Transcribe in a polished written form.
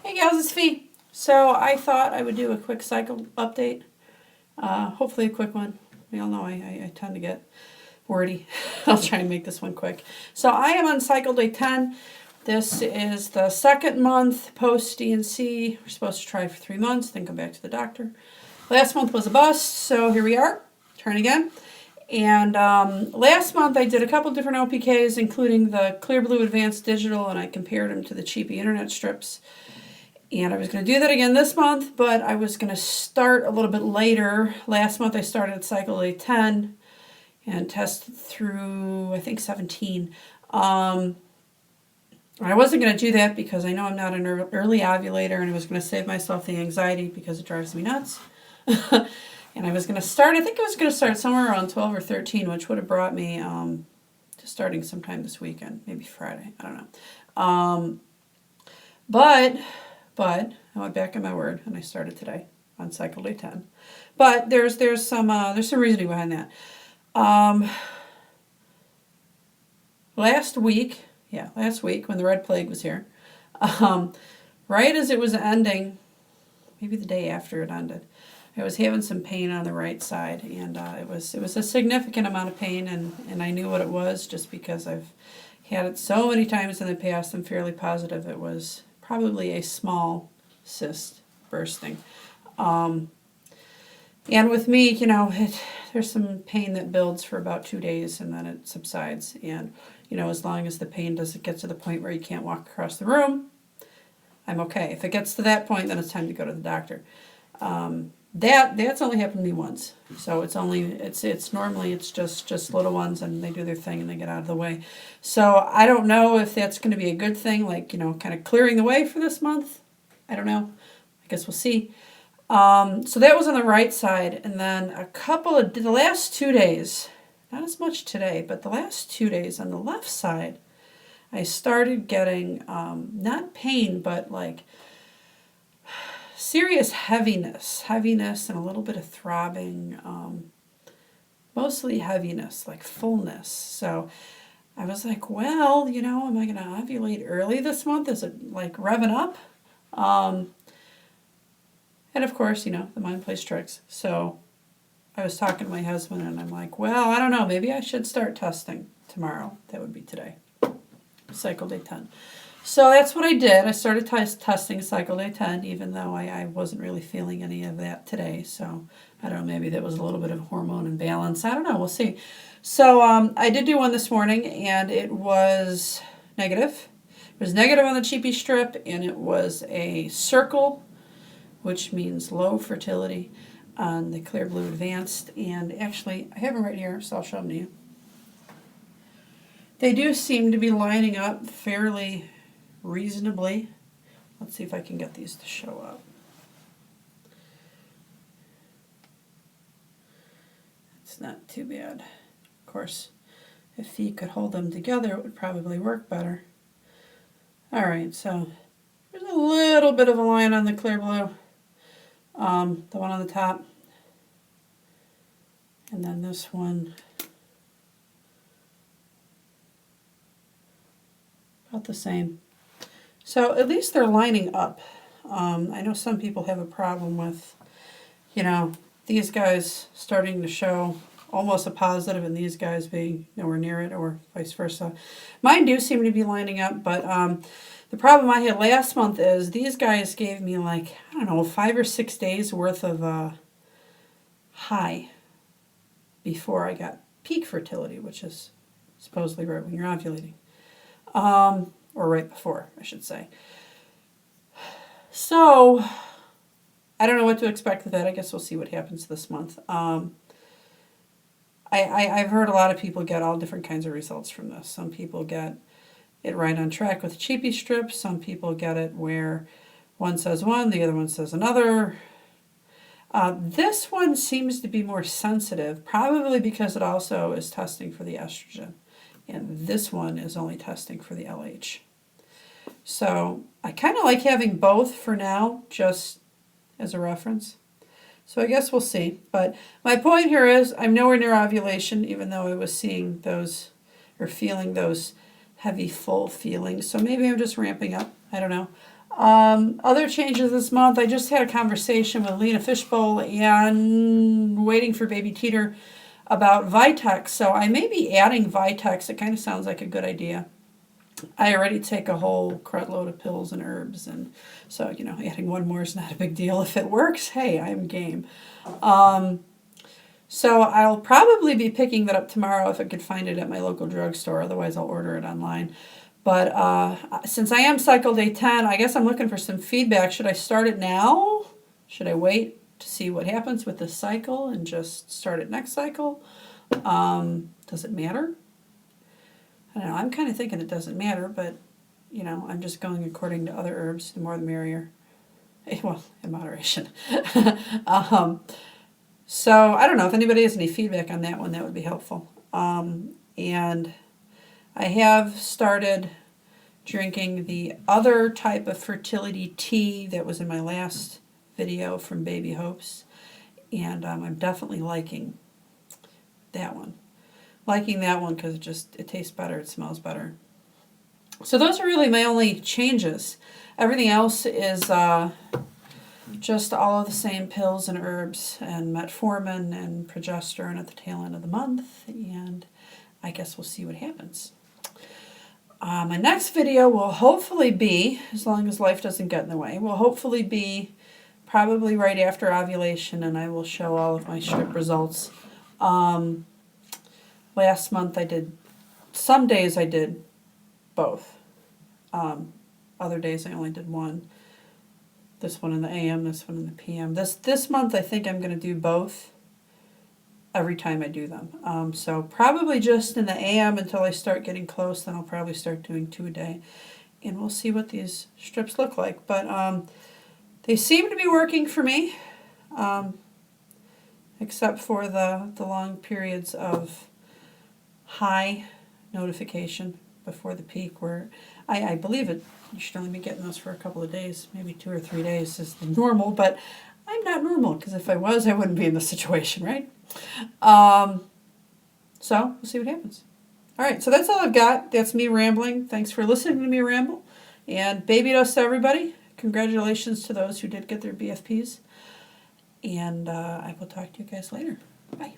Hey gals, it's Fee. So I thought I would do a quick cycle update. Hopefully a quick one. We all know I tend to get wordy. I'll try and make this one quick. So I am on cycle day 10. This is the second month post DNC. We're supposed to try for 3 months, then come back to the doctor. Last month was a bust, so here we are. Trying again. And last month I did a couple different OPKs, including the Clear Blue Advanced Digital, and I compared them to the cheapy internet strips. And I was going to do that again this month, but I was going to start a little bit later. Last month I started at cycle day 10 and tested through, I think, 17. I wasn't going to do that because I know I'm not an early ovulator, and I was going to save myself the anxiety because it drives me nuts. And I was going to start, I think I was going to start somewhere around 12 or 13, which would have brought me to starting sometime this weekend, maybe Friday, I don't know. But I went back on my word and I started today on cycle day 10. But there's some reasoning behind that. Last week when the red plague was here, right as it was ending, maybe the day after it ended, I was having some pain on the right side, and it was a significant amount of pain, and I knew what it was just because I've had it so many times in the past. I'm fairly positive it was probably a small cyst bursting. And with me, there's some pain that builds for about 2 days and then it subsides. And, as long as the pain doesn't get to the point where you can't walk across the room, I'm okay. If it gets to that point, then it's time to go to the doctor. That's only happened to me once. So it's normally it's just little ones, and they do their thing and they get out of the way. So I don't know if that's going to be a good thing, like, kind of clearing the way for this month. I don't know. I guess we'll see. So that was on the right side, and then the last 2 days, not as much today, but the last 2 days on the left side, I started getting not pain, but like serious heaviness and a little bit of throbbing, mostly heaviness, like fullness. So I was like, well, am I going to ovulate early this month? Is it like revving up? And of course, the mind plays tricks. So I was talking to my husband, and I'm like, well, I don't know, maybe I should start testing tomorrow. That would be today, cycle day 10. So that's what I did. I started testing cycle day 10, even though I wasn't really feeling any of that today. So I don't know, maybe that was a little bit of hormone imbalance. I don't know. We'll see. So I did do one this morning, and it was negative. It was negative on the cheapy strip, and it was a circle, which means low fertility, on the Clear Blue Advanced. And actually, I have them right here, so I'll show them to you. They do seem to be lining up fairly reasonably. Let's see if I can get these to show up. It's not too bad. Of course, if you could hold them together, it would probably work better. Alright, so there's a little bit of a line on the Clear Blue. The one on the top. And then this one. About the same. So at least they're lining up. I know some people have a problem with, these guys starting to show almost a positive and these guys being nowhere near it, or vice versa. Mine do seem to be lining up, but the problem I had last month is these guys gave me 5 or 6 days worth of high before I got peak fertility, which is supposedly right when you're ovulating. Or right before, I should say. So, I don't know what to expect with that. I guess we'll see what happens this month. I've heard a lot of people get all different kinds of results from this. Some people get it right on track with cheapy strips. Some people get it where one says one, the other one says another. This one seems to be more sensitive, probably because it also is testing for the estrogen. And this one is only testing for the LH. So I kind of like having both for now, just as a reference. So I guess we'll see. But my point here is I'm nowhere near ovulation, even though I was seeing those or feeling those heavy, full feelings. So maybe I'm just ramping up. I don't know. Other changes this month, I just had a conversation with Lena Fishbowl and waiting for baby Teeter about Vitex. So I may be adding Vitex. It kind of sounds like a good idea. I already take a whole crud load of pills and herbs, and so, you know, adding one more is not a big deal. If it works, hey, I'm game. So I'll probably be picking that up tomorrow if I could find it at my local drugstore. Otherwise, I'll order it online. But since I am cycle day 10, I guess I'm looking for some feedback. Should I start it now? Should I wait to see what happens with this cycle and just start it next cycle? Does it matter? I don't know. I'm kind of thinking it doesn't matter, but, you know, I'm just going according to other herbs. The more the merrier. Well, in moderation. So I don't know if anybody has any feedback on that one. That would be helpful. And I have started drinking the other type of fertility tea that was in my last video from Baby Hopes. And I'm definitely liking that one. Liking that one because it tastes better, it smells better. So those are really my only changes. Everything else is just all of the same pills and herbs and metformin and progesterone at the tail end of the month, and I guess we'll see what happens. My next video will hopefully be, as long as life doesn't get in the way, will hopefully be probably right after ovulation, and I will show all of my strip results. Last month some days I did both. Other days I only did one. This one in the AM, this one in the PM. This month I think I'm going to do both every time I do them. So probably just in the AM until I start getting close, then I'll probably start doing 2 a day. And we'll see what these strips look like. But they seem to be working for me, except for the long periods of high notification before the peak, where I believe you should only be getting those for a couple of days, maybe 2 or 3 days is the normal, but I'm not normal, because if I was, I wouldn't be in this situation, right? So we'll see what happens. All right, so that's all I've got. That's me rambling. Thanks for listening to me ramble, and baby dose to everybody. Congratulations to those who did get their BFPs, and I will talk to you guys later. Bye.